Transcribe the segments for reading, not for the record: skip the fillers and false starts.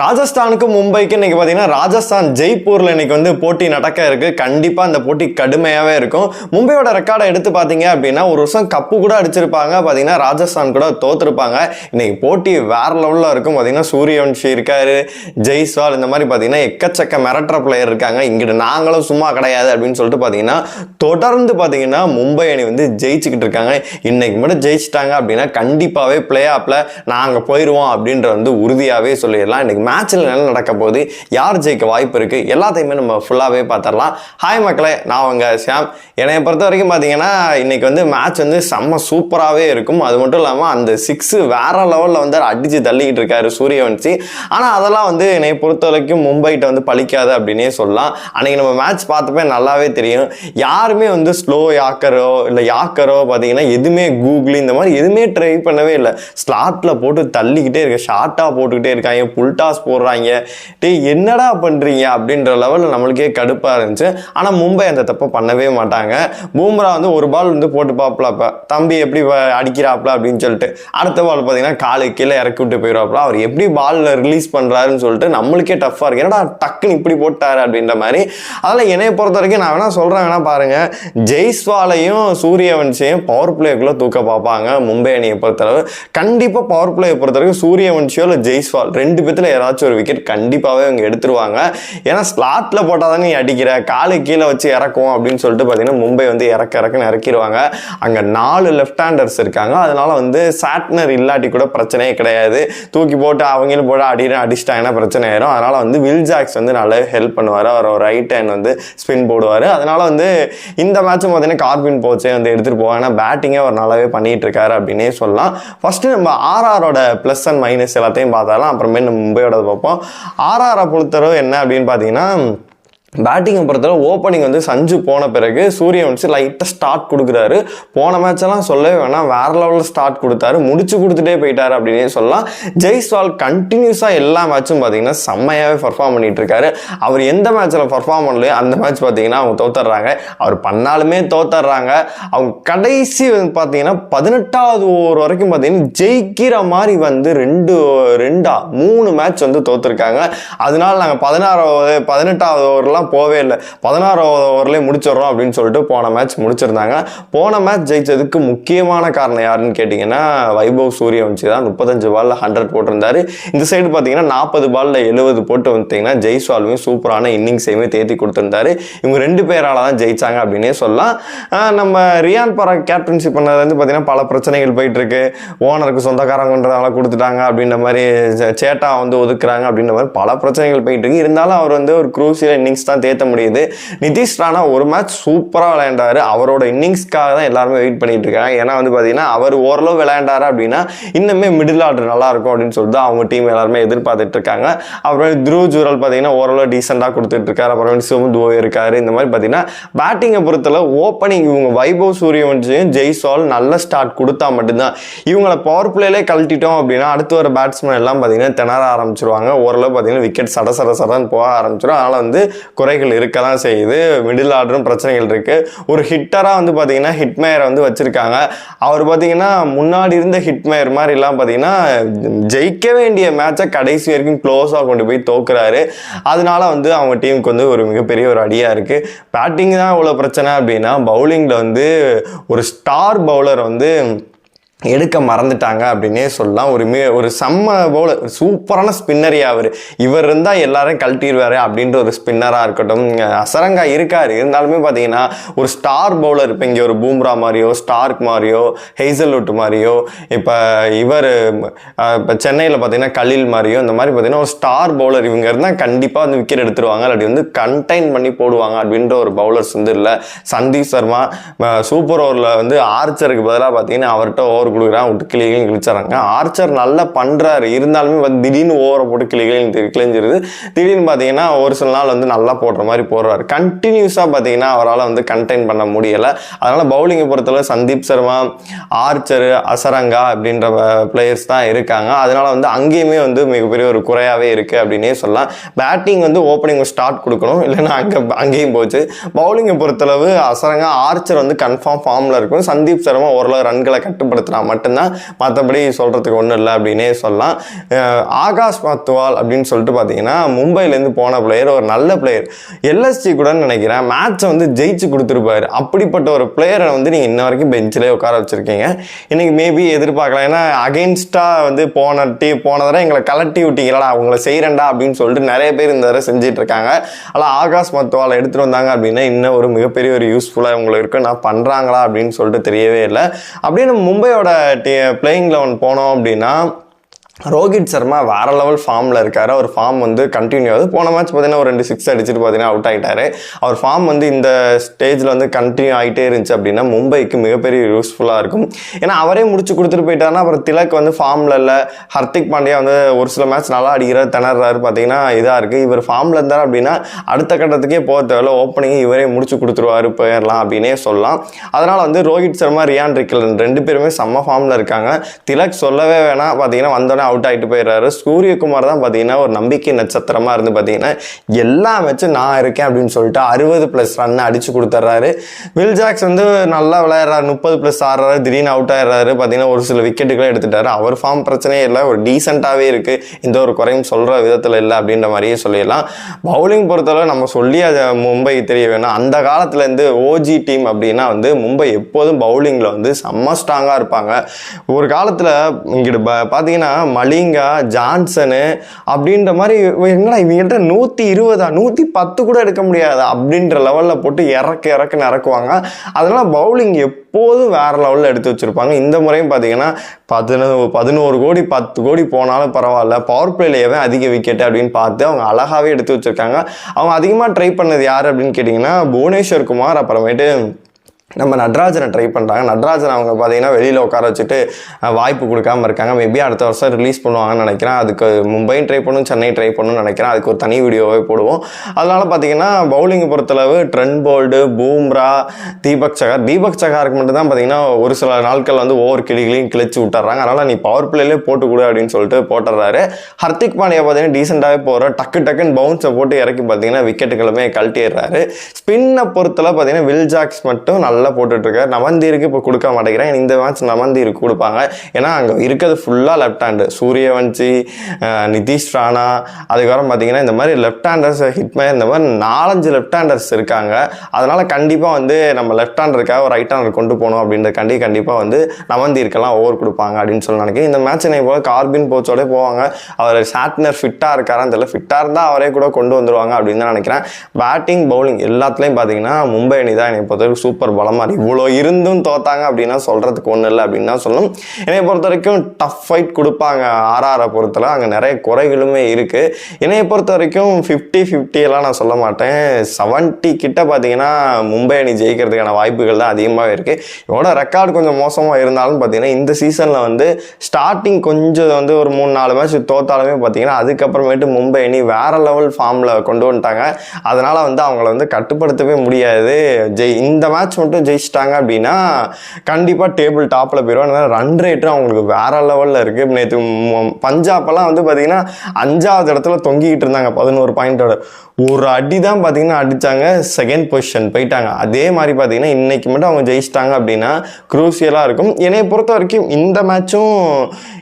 ராஜஸ்தானுக்கு மும்பைக்கு இன்னைக்கு பார்த்தீங்கன்னா ராஜஸ்தான் ஜெய்ப்பூரில் இன்னைக்கு வந்து போட்டி நடக்க இருக்கு. கண்டிப்பாக அந்த போட்டி கடுமையாகவே இருக்கும். மும்பையோட ரெக்கார்டை எடுத்து பார்த்தீங்க அப்படின்னா ஒரு வருஷம் கப்பு கூட அடிச்சிருப்பாங்க, பார்த்தீங்கன்னா ராஜஸ்தான் கூட தோத்துருப்பாங்க. இன்னைக்கு போட்டி வேற லெவலில் இருக்கும். பார்த்தீங்கன்னா சூரியவன்ஷி இருக்காரு, ஜெய்ஸ்வால், இந்த மாதிரி பார்த்தீங்கன்னா எக்கச்சக்க மிரட்டுற பிளேயர் இருக்காங்க. இங்கிட்டு நாங்களும் சும்மா கிடையாது அப்படின்னு சொல்லிட்டு பார்த்தீங்கன்னா தொடர்ந்து பார்த்தீங்கன்னா மும்பை அணி வந்து ஜெயிச்சுக்கிட்டு இருக்காங்க. இன்னைக்கு மட்டும் ஜெயிச்சிட்டாங்க அப்படின்னா கண்டிப்பாகவே பிளே ஆஃப்ல நாங்கள் போயிடுவோம் அப்படின்ற வந்து உறுதியாகவே சொல்லிடலாம். இன்னைக்கு மேட்சில் என்ன நடக்க போகுது, யார் ஜெயிக்க வாய்ப்பு இருக்கு, எல்லாத்தையுமே நம்ம ஃபுல்லாகவே பார்த்துடலாம். ஹாய் மக்களே, நான் உங்க ஷியாம். என்னை பொறுத்த வரைக்கும் பார்த்தீங்கன்னா இன்னைக்கு வந்து மேட்ச் வந்து செம்ம சூப்பராகவே இருக்கும். அது மட்டும் இல்லாமல் அந்த 6 வேற லெவலில் வந்து அடிச்சு தள்ளிக்கிட்டு இருக்காரு சூரியவன்ஷி. ஆனால் அதெல்லாம் வந்து என்னை பொறுத்த வரைக்கும் மும்பைகிட்ட வந்து பழிக்காது அப்படின்னே சொல்லலாம். அன்னைக்கு நம்ம மேட்ச் பார்த்தப்ப நல்லாவே தெரியும், யாருமே வந்து ஸ்லோ யாக்கரோ இல்லை யாக்கரோ பார்த்தீங்கன்னா எதுவுமே கூகுள் இந்த மாதிரி எதுவுமே ட்ரை பண்ணவே இல்லை. ஸ்லாட்ல போட்டு தள்ளிக்கிட்டே இருக்க, ஷார்ட்டாக போட்டுக்கிட்டே இருக்காங்க, புல்டாஸ் போடுறாங்க. என்னடா பண்றீங்க அப்படின்ற லெவலில் நம்மளுக்கே கடுப்பா இருந்துச்சு. ஆனா மும்பை அந்த தப்பை பண்ணவே மாட்டாங்க. பூம்ரா வந்து ஒரு பால் வந்து போட்டு பாப்பல, தம்பி எப்படி அடிக்கிறாப்ல அப்படின்னு சொல்லிட்டு அடுத்த பால் பார்த்தீங்கன்னா காலு கீழே இறக்கி விட்டு போயிடுவாப்ல. அவர் எப்படி பால்ல ரிலீஸ் பண்றாருன்னு சொல்லிட்டு நம்மளுக்கே டஃபா இருக்கு, என்னடா டக்குன்னு இப்படி போட்டாரு அப்படின்ற மாதிரி. அதெல்லாம் என்னைய பொறுத்த வரைக்கும் நான் வேணா சொல்றேன், வேணா பாருங்க, ஜெய்ஸ்வாலையும் சூரியவன்ஷியையும் பவர் பிளேக்குள்ள தூக்க பார்ப்பாங்க மும்பை அணியை பொறுத்தளவு. கண்டிப்பா பவர் பிளேயை பொறுத்த வரைக்கும் சூரியவன்ஷியோ இல்லை ஜெய்ஸ்வால் ரெண்டு பேத்துல ஏதாச்சும் ஒரு விக்கெட் கண்டிப்பாகவே அவங்க எடுத்துருவாங்க. ஏன்னா ஸ்லாட்ல போட்டால் தானே நீ அடிக்கிற, காலு கீழே வச்சு இறக்கும் அப்படின்னு சொல்லிட்டு பார்த்தீங்கன்னா மும்பை வந்து இறக்குன்னு இறக்கிடுவாங்க. அங்கே 4 லெஃப்ட் ஹேண்டர்ஸ் இருக்காங்க. அதனால வந்து சாட்னர் இல்லாட்டி கூட பிரச்சனையே கிடையாது. தூக்கி போட்டு அவங்களும் போட்டு அடிச்சிட்டாங்கன்னா பிரச்சனை ஆயிரும். அதனால வந்து வில் ஜாக்ஸ் வந்து நல்லா ஹெல்ப் பண்ணுவார். அவர் ஒரு ரைட் ஹேண்ட் வந்து ஸ்பின் போடுவார். அதனால வந்து இந்த மேட்சும் பார்த்தீங்கன்னா கார்பின் போச்சே வந்து எடுத்துகிட்டு போவாங்க. ஏன்னா பேட்டிங்கே அவர் நல்லாவே பண்ணிட்டு இருக்காரு அப்படின்னே சொல்லலாம். ஃபர்ஸ்ட் நம்ம ஆர்ஆரோட பிளஸ் அண்ட் மைனஸ் எல்லாத்தையும் பார்த்தாலும் அப்புறமே நம்ம மும்பையோட பார்ப்போம். ஆர்ஆரை பொறுத்தளவு என்ன அப்படின்னு பார்த்தீங்கன்னா, பேட்டிங்கை பொறுத்தவரை ஓப்பனிங் வந்து சஞ்சு போன பிறகு சூரியவன்ஷி லைட்டாக ஸ்டார்ட் கொடுக்குறாரு. போன மேட்ச் எல்லாம் சொல்லவே வேணாம், வேற லெவலில் ஸ்டார்ட் கொடுத்தாரு, முடிச்சு கொடுத்துட்டே போயிட்டாரு அப்படின்னே சொல்லலாம். ஜெய்ஸ்வால் கண்டினியூஸாக எல்லா மேட்சும் பார்த்தீங்கன்னா செம்மையாகவே பர்ஃபார்ம் பண்ணிட்டு இருக்காரு. அவர் எந்த மேட்ச்சில் பர்ஃபார்ம் பண்ணலையோ அந்த மேட்ச் பார்த்தீங்கன்னா அவங்க தோத்துடுறாங்க. அவர் பண்ணாலுமே தோத்துடுறாங்க. அவங்க கடைசி பார்த்தீங்கன்னா 18வது ஓவர் வரைக்கும் பார்த்தீங்கன்னா ஜெயிக்கிற மாதிரி வந்து 3 மேட்ச் வந்து தோத்துருக்காங்க. அதனால நாங்கள் 18வது ஓவர்லாம் போவே இல்லை, 16வது ஓவர்லேயே முடிச்சிடறோம் அப்படின்னு சொல்லிட்டு போன மேட்ச் முடிச்சிருந்தாங்க. போன மேட்ச் ஜெயிச்சதுக்கு முக்கியமான காரணம் யாருன்னு கேட்டிங்கன்னா வைபவ் சூரியவன்ஷி தான். 35 பால்ல 100 போட்டிருந்தாரு. இந்த சைடு பார்த்தீங்கன்னா 40 பால்ல 70 போட்டு வந்தீங்கன்னா ஜெய்ஸ்வாலுமே சூப்பரான இன்னிங்ஸையுமே தேத்தி கொடுத்துருந்தாரு. இவங்க 2 பேரால தான் ஜெயிச்சாங்க அப்படின்னே சொல்லலாம். நம்ம ரியான் பராக் கேப்டன்ஷிப் பண்ணது வந்து பார்த்தீங்கன்னா பல பிரச்சனைகள் போயிட்டு இருக்கு. ஓனருக்கு சொந்தக்காரங்கன்றதால கொடுத்துட்டாங்க அப்படின்ற மாதிரி, சேட்டா வந்து ஒதுக்குறாங்க அப்படின்ற மாதிரி பல பிரச்சனைகள் போயிட்டு இருக்கு. இருந்தாலும் அவர் வந்து ஒரு குரூசியல் இன்னிங்ஸ் தான் தேத்த முடியுது. நிதிஷ் ராணா ஒரு மேட்ச் சூப்பரா விளையாண்டாரு. அவரோட இன்னிங்ஸ்க்காக தான் எல்லாருமே வெயிட் பண்ணிட்டு இருக்காங்க. ஏன்னா வந்து பாத்தீங்கன்னா அவர் ஓரளவு விளையாண்டாரு அப்படின்னா இன்னுமே மிடில் ஆர்டர் நல்லா இருக்கும் அப்படின்னு சொல்லிட்டு அவங்க டீம் எல்லாருமே எதிர்பார்த்துட்டு இருக்காங்க. அப்புறம் த்ருவ் ஜூரல் பாத்தீங்கன்னா ஓரளவு டீசெண்டா கொடுத்துட்டு இருக்காரு. அப்புறம் சுமுதுவோ இருக்காரு. இந்த மாதிரி பாத்தீங்கன்னா பேட்டிங்கை பொறுத்தல ஓப்பனிங் இவங்க வைபவ் சூரியவன்ஷியும் ஜெய்ஸ்வால் நல்ல ஸ்டார்ட் கொடுத்தா மட்டும்தான். இவங்களை பவர் பிளேலே கழட்டிட்டோம் அப்படின்னா அடுத்து வர பேட்ஸ்மேன் எல்லாம் பாத்தீங்கன்னா திணற ஆரம்பிச்சிருவாங்க. ஓரளவு பாத்தீங்கன்னா விக்கெட் சடசடன்னு போக ஆரம்பிச்சிடும். அதனால வந்து குறைகள் இருக்க தான் செய்யுது. மிடில் ஆர்டரும் பிரச்சனைகள் இருக்கு. ஒரு ஹிட்டரா வந்து பாத்தீங்கன்னா ஹிட்மேயரை வந்து வச்சிருக்காங்க. அவர் பாத்தீங்கன்னா முன்னாடி இருந்த ஹிட்மேயர் மாதிரி எல்லாம் பாத்தீங்கன்னா ஜெயிக்க வேண்டிய மேட்சை கடைசி வரைக்கும் க்ளோஸா கொண்டு போய் தோக்குறாரு. அதனால வந்து அவங்க டீமுக்கு வந்து ஒரு மிகப்பெரிய ஒரு அடியா இருக்கு. பேட்டிங் தான் இவ்வளவு பிரச்சனை அப்படின்னா பவுலிங்ல வந்து ஒரு ஸ்டார் பவுலர் வந்து எடுக்க மறந்துட்டாங்க அப்படின்னே சொல்லலாம். ஒரு செம்ம பவுலர், சூப்பரான ஸ்பின்னரியா இவர் இருந்தால் எல்லாரும் கழட்டிடுவாரு அப்படின்ற ஒரு ஸ்பின்னரா இருக்கட்டும். அசரங்கா இருக்காரு, இருந்தாலுமே பார்த்தீங்கன்னா ஒரு ஸ்டார் பவுலர் இப்போ இங்கே ஒரு பூம்ரா மாதிரியோ ஸ்டார்க் மாதிரியோ ஹெய்சல்வுட் மாதிரியோ இப்போ சென்னையில் பார்த்தீங்கன்னா கலில் மாதிரியோ இந்த மாதிரி பார்த்தீங்கன்னா ஒரு ஸ்டார் பவுலர் இவங்க இருந்தால் கண்டிப்பாக வந்து விக்கெட் எடுத்துருவாங்க, அப்படி வந்து கண்டெயின் பண்ணி போடுவாங்க அப்படின்ற ஒரு பவுலர்ஸ் வந்து இல்லை. சந்தீப் சர்மா சூப்பர் ஓவரில் வந்து ஆர்ச்சருக்கு பதிலாக பார்த்தீங்கன்னா அவர்கிட்ட ஓவர் கொடுக்குறான், விட்டு கிளிகளையும் கிழிச்சாங்க. ஆர்ச்சர் நல்லா பண்றாரு, இருந்தாலுமே வந்து திடீர்னு ஓவரை போட்டு கிழிஞ்சிருது. திடீர்னு பார்த்தீங்கன்னா ஒரு சில நாள் வந்து நல்லா போடுற மாதிரி போடுறாரு. கண்டினியூஸா பார்த்தீங்கன்னா அவரால் வந்து கண்டெயின் பண்ண முடியல. அதனால பவுலிங்கை பொறுத்தவரை சந்தீப் சர்மா, ஆர்ச்சர், அசரங்கா அப்படின்ற பிளேயர்ஸ் தான் இருக்காங்க. அதனால வந்து அங்கேயுமே வந்து மிகப்பெரிய ஒரு குறையாவே இருக்கு அப்படின்னே சொல்லலாம். பேட்டிங் வந்து ஓப்பனிங் ஸ்டார்ட் கொடுக்கணும், இல்லைன்னா அங்கேயும் போச்சு. பவுலிங்கை பொறுத்தளவு அசரங்கா, ஆர்ச்சர் வந்து கன்ஃபார்ம் ஃபார்ம்ல இருக்கும். சந்தீப் சர்மா ஓரளவு ரன்களை கட்டுப்படுத்துறாங்க. நான் மட்டும்தான், மற்றபடி சொல்கிறதுக்கு ஒன்றும் இல்லை அப்படின்னே சொல்லலாம். ஆகாஷ் மத்துவால் அப்படின்னு சொல்லிட்டு பார்த்தீங்கன்னா மும்பைலேருந்து போன பிளேயர், ஒரு நல்ல பிளேயர், எல்எஸ்ஜி கூட நினைக்கிறேன் மேட்சை வந்து ஜெயிச்சு கொடுத்துருப்பாரு. அப்படிப்பட்ட ஒரு பிளேயரை வந்து நீங்கள் இன்ன வரைக்கும் பெஞ்சிலே உட்கார வச்சுருக்கீங்க. இன்றைக்கி மேபி எதிர்பார்க்கலாம், ஏன்னா அகெயின்ஸ்டாக வந்து போன தடவை எங்களை கலட்டி விட்டீங்களா, அவங்கள செய்கிறேன்டா அப்படின்னு சொல்லிட்டு நிறைய பேர் இந்த தடவை செஞ்சிட்டு இருக்காங்க. ஆனால் ஆகாஷ் மத்துவாலை எடுத்துகிட்டு வந்தாங்க அப்படின்னா இன்னும் ஒரு மிகப்பெரிய ஒரு யூஸ்ஃபுல்லாக உங்களுக்கு இருக்கு. நான் பண்ணுறாங்களா அப்படின்னு சொல்லிட்டு தெரியவே இல்லை. அப்படியே நம்ம மும்பையோட பிளேயிங் 11 போனோம் அப்படின்னா ரோஹித் சர்மா வேற லெவல் ஃபார்மில் இருக்காரு. அவர் ஃபார்ம் வந்து கண்டினியூ ஆகுது. போன மேட்ச் பார்த்தீங்கன்னா ஒரு 2 6 அடிச்சுட்டு பார்த்தீங்கன்னா அவுட் ஆகிட்டாரு. அவர் ஃபார்ம் வந்து இந்த ஸ்டேஜில் வந்து கண்டினியூ ஆகிட்டே இருந்துச்சு அப்படின்னா மும்பைக்கு மிகப்பெரிய யூஸ்ஃபுல்லாக இருக்கும். ஏன்னா அவரே முடிச்சு கொடுத்துட்டு போயிட்டாருன்னா அப்புறம் திலக் வந்து ஃபார்மில் இல்லை, ஹர்திக் பாண்டியா வந்து ஒரு சில மேட்ச் நல்லா அடிக்கிறார், திணறாரு, பார்த்தீங்கன்னா இதாக இருக்குது. இவர் ஃபார்மில் இருந்தார் அப்படின்னா அடுத்த கட்டத்துக்கே போக தேவையில்ல, ஓப்பனிங் இவரே முடிச்சு கொடுத்துருவாரு, போயிடலாம் அப்படின்னே சொல்லலாம். அதனால் வந்து ரோஹித் சர்மா, ரியான் ரிக்கல் 2 பேருமே செம்ம ஃபார்மில் இருக்காங்க. திலக் சொல்லவே வேணாம், பார்த்தீங்கன்னா வந்தோடனே அவுட் ஆகிட்டு போயிடுறாரு. சூரியகுமார் தான் பார்த்தீங்கன்னா ஒரு நம்பிக்கை நட்சத்திரமா இருந்து பார்த்தீங்கன்னா எல்லா மேட்சும் நான் இருக்கேன் அப்படின்னு சொல்லிட்டு 60+ ரன் அடிச்சு கொடுத்துட்றாரு. வில் ஜாக்ஸ் வந்து நல்லா விளையாடுறாரு, 30+ ஆடுறாரு, திடீர்னு அவுட் ஆயிடுறாரு, பார்த்தீங்கன்னா ஒரு சில விக்கெட்டுகளை எடுத்துட்டாரு. அவர் ஃபார்ம் பிரச்சனையே இல்லை, ஒரு டீசெண்டாகவே இருக்கு, எந்த ஒரு குறையும் சொல்ற விதத்தில் இல்லை அப்படின்ற மாதிரியே சொல்லிடலாம். பவுலிங் பொறுத்தளவு நம்ம சொல்லி அதை மும்பை தெரிய வேணும். அந்த காலத்துலேருந்து ஓஜி டீம் அப்படின்னா வந்து மும்பை எப்போதும் பவுலிங்கில் வந்து செம்ம ஸ்ட்ராங்காக இருப்பாங்க. ஒரு காலத்தில் இங்கிட்டு பார்த்தீங்கன்னா மலிங்கா, ஜான்சனு அப்படின்ற மாதிரி என்னடா இவங்கள்ட்ட 120 110 கூட எடுக்க முடியாது அப்படின்ற லெவலில் போட்டு இறக்குன்னு இறக்குவாங்க. அதனால பவுலிங் எப்போதும் வேற லெவலில் எடுத்து வச்சிருப்பாங்க. இந்த முறையும் பார்த்தீங்கன்னா 11 கோடி 10 கோடி போனாலும் பரவாயில்ல, பவர் பிளேலேயே அதிக விக்கெட் அப்படின்னு பார்த்து அவங்க அழகாவே எடுத்து வச்சிருக்காங்க. அவங்க அதிகமாக ட்ரை பண்ணது யார் அப்படின்னு கேட்டிங்கன்னா புவனேஸ்வர் குமார், அப்புறமேட்டு நம்ம நட்ராஜனை ட்ரை பண்ணுறாங்க. நட்ராஜன் அவங்க பார்த்தீங்கன்னா வெளியில் உட்கார வச்சுட்டு வாய்ப்பு கொடுக்காம இருக்காங்க. மேபி அடுத்த வருஷம் ரிலீஸ் பண்ணுவாங்கன்னு நினைக்கிறேன். அதுக்கு மும்பையும் ட்ரை பண்ணணும், சென்னை ட்ரை பண்ணணும்னு நினைக்கிறேன். அதுக்கு ஒரு தனி வீடியோவே போடுவோம். அதனால் பார்த்தீங்கன்னா பவுலிங் பொறுத்தளவு ட்ரெண்ட் போல்டு, பூம்ரா, தீபக் சகாருக்கு மட்டும் தான் பார்த்தீங்கன்னா ஒரு சில நாட்கள் வந்து ஒவ்வொரு கிளிகளையும் கிழிச்சு விட்டுறாங்க. அதனால் நீ பவர் பிளேலே போட்டு கொடு அப்படின்னு சொல்லிட்டு போட்டுறாரு. ஹர்திக் பாண்டியா பார்த்தீங்கன்னா டீசெண்டாகவே போகிற டக்குன்னு பவுன்ஸை போட்டு இறக்கி பார்த்தீங்கன்னா விக்கெட்டுகளுமே கழட்டிடுறாரு. ஸ்பின்னை பொறுத்தளவு பார்த்தீங்கன்னா வில் ஜாக்ஸ் மட்டும் நல்லா போட்டுட்டு இருக்காரு. நமந்தீருக்கு இப்போ கொடுக்க மாட்டேங்கிறேன். இந்த மேட்ச் நமந்தீருக்கு கொடுப்பாங்க. ஏன்னா அங்கே இருக்கிறது ஃபுல்லாக லெஃப்ட் ஹேண்டு, சூரியவன்சி, நிதிஷ் ராணா, அதுக்கப்புறம் பார்த்தீங்கன்னா இந்த மாதிரி லெஃப்ட் ஹேண்டர்ஸ், ஹிட்மேன், இந்த மாதிரி 4-5 லெஃப்ட் ஹேண்டர்ஸ் இருக்காங்க. அதனால கண்டிப்பாக வந்து நம்ம லெஃப்ட் ஹேண்டருக்காக ஒரு ரைட் ஹேண்டர் கொண்டு போகணும் அப்படின்ற கண்டிப்பாக வந்து நமந்தீருக்கெல்லாம் ஓவர் கொடுப்பாங்க அப்படின்னு சொல்லி நினைக்கிறேன். இந்த மேட்ச் என்னை போல கார்பின் போச்சோட போவாங்க. அவர் சாட்னர் ஃபிட்டாக இருக்காரான்னு தெரியல, ஃபிட்டாக இருந்தால் அவரே கூட கொண்டு வந்துருவாங்க அப்படின்னு தான் நினைக்கிறேன். பேட்டிங் பவுலிங் எல்லாத்துலேயும் பார்த்தீங்கன்னா மும்பை அணி தான் என்னை பொறுத்தவரைக்கும் சூப்பர் பலம். இவ்வளோ இருந்தும் தோத்தாங்க அப்படின்னா சொல்றதுக்கு ஒன்றும் இல்லை அப்படின்னு தான் சொல்லணும். என்னைய பொறுத்த வரைக்கும் டஃப் ஃபைட் கொடுப்பாங்க. ஆர்ஆரை பொறுத்தல அங்கே நிறைய குறைகளுமே இருக்கு. என்னைய பொறுத்த வரைக்கும் 50-50 எல்லாம் நான் சொல்ல மாட்டேன். 70 கிட்ட பார்த்தீங்கன்னா மும்பை அணி ஜெயிக்கிறதுக்கான வாய்ப்புகள் தான் அதிகமாக இருக்கு. இவனோட ரெக்கார்டு கொஞ்சம் மோசமாக இருந்தாலும் பார்த்தீங்கன்னா இந்த சீசனில் வந்து ஸ்டார்டிங் கொஞ்சம் வந்து ஒரு 3-4 மேட்ச் தோத்தாலுமே பார்த்தீங்கன்னா அதுக்கப்புறமேட்டு மும்பை அணி வேற லெவல் ஃபார்மில் கொண்டு வந்துட்டாங்க. அதனால வந்து அவங்கள வந்து கட்டுப்படுத்தவே முடியாது. இந்த மேட்ச் மட்டும் ஜெயிச்சிட்டாங்க அப்படின்னா கண்டிப்பாக டேபிள் டாப்பில் போயிடுவாங்க. ரன் ரேட்டும் அவங்களுக்கு வேற லெவலில் இருக்குது. நேற்று பஞ்சாப்லாம் வந்து பார்த்தீங்கன்னா 5வது இடத்துல தொங்கிக்கிட்டு இருந்தாங்க 11 பாயிண்டோட. ஒரு அடி தான் பார்த்தீங்கன்னா அடித்தாங்க, செகண்ட் பொசிஷன் போயிட்டாங்க. அதே மாதிரி பார்த்தீங்கன்னா இன்னைக்கு மட்டும் அவங்க ஜெயிச்சிட்டாங்க அப்படின்னா குரூசியலாக இருக்கும். என்னை பொறுத்த வரைக்கும் இந்த மேட்சும்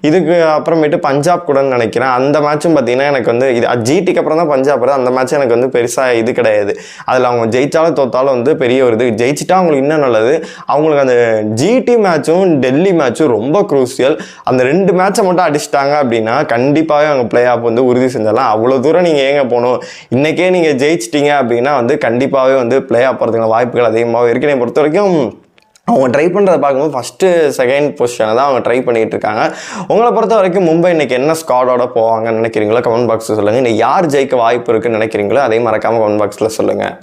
இதுக்கு அப்புறமேட்டு பஞ்சாப் கூட நினைக்கிறேன். அந்த மேட்சும் பார்த்தீங்கன்னா எனக்கு வந்து இது ஜிடிக்கு அப்புறம் தான் பஞ்சாப் வருது. அந்த மேட்ச் எனக்கு வந்து பெருசாக இது கிடையாது. அதில் அவங்க ஜெயிச்சாலும் தோத்தாலும் வந்து பெரிய ஒரு இது, ஜெயிச்சிட்டா அவங்களுக்கு இன்னும் நல்லது. அவங்களுக்கு அந்த ஜிடி மேட்சும் டெல்லி மேட்சும் ரொம்ப குரூசியல். அந்த 2 மேட்சை மட்டும் அடிச்சிட்டாங்க அப்படின்னா கண்டிப்பாகவே அவங்க பிளே ஆஃப் வந்து உறுதி செஞ்சிடலாம். அவ்வளோ தூரம் நீங்கள் ஏங்க போகணும், இன்னைக்கே நீங்கள் ஜெயிச்சிட்டீங்க அப்படின்னா வந்து கண்டிப்பாகவே வந்து பிளே ஆஃப் போகிறதுக்கான வாய்ப்புகள் அதிகமாகவே இருக்கு. என்னை பொறுத்த வரைக்கும் அவங்க ட்ரை பண்ணுறதை பார்க்கும்போது ஃபஸ்ட்டு செகண்ட் பொசிஷனை தான் அவங்க ட்ரை பண்ணிகிட்டு இருக்காங்க. உங்களை பொறுத்த வரைக்கும் மும்பை இன்னைக்கு என்ன ஸ்குவாடோட போவாங்கன்னு நினைக்கிறீங்களோ கமெண்ட் பாக்ஸில் சொல்லுங்கள். இன்னைக்கு யார் ஜெயிக்க வாய்ப்பு இருக்குன்னு நினைக்கிறீங்களோ அதையும் மறக்காமல் கமெண்ட் பாக்ஸில் சொல்லுங்கள்.